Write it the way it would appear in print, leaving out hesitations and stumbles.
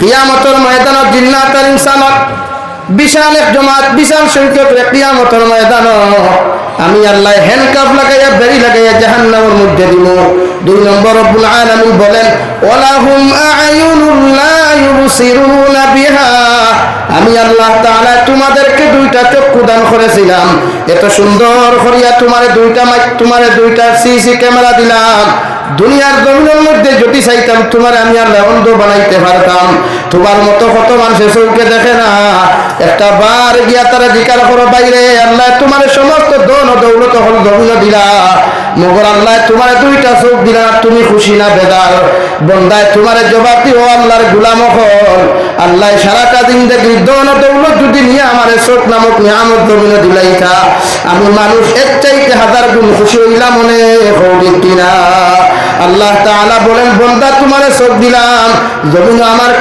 কিয়ামতের ময়দানত জিন্নাত আর ইনসানত বিশাল এক জমাত, বিশাল সংখ্যক কিয়ামতের ময়দানত আমি আল্লাহ হ্যান্ডকাফ লাগাইয়া বেড়ি লাগাইয়া জাহান্নামের মধ্যে দিব। 2 নম্বর রব্বুল আলামিন বলেন ওয়ালাহুম আ'য়ুনুন লা ইউবসিরুনা বিহা, আমি আল্লাহ তাআলা তোমাদেরকে 2টা চক্ষু দান করেছিলাম, এত সুন্দর করিয়া তোমারে 2টা সিসি ক্যামেরা দিলাম। দুনিয়ার জমিনের মধ্যে যদি চাইতাম তোমার আমি আল্লাহ অন্ধ বানাইতে পারতাম। তোমার মতো কত মানুষের চোখে দেখে না, একটা বার গিয়া তারা জিকার করো বাইরে আল্লাহ তোমার সমস্ত ধন ও দৌলত হল জমিন দিলা, মগর আল্লাহ তোমার 2টা চোখ দিলা, তুমি খুশি না বেদার? বন্দায় তোমার জবাব দিও আল্লাহর গুলাম হল আল্লাহ সারাটা দিন দেখি ধন ও দৌলত যদি নিয়ে আমার চোখ নামক নিয়ামত জমিন দিলাইতা, আমি মানুষ এর চাইতে 1000 গুণ খুশি হইলাম মনে হইল কিনা? আল্লাহ তাআলা বলেন বন্দা তোমারে চোখ দিলাম, জমিন আমার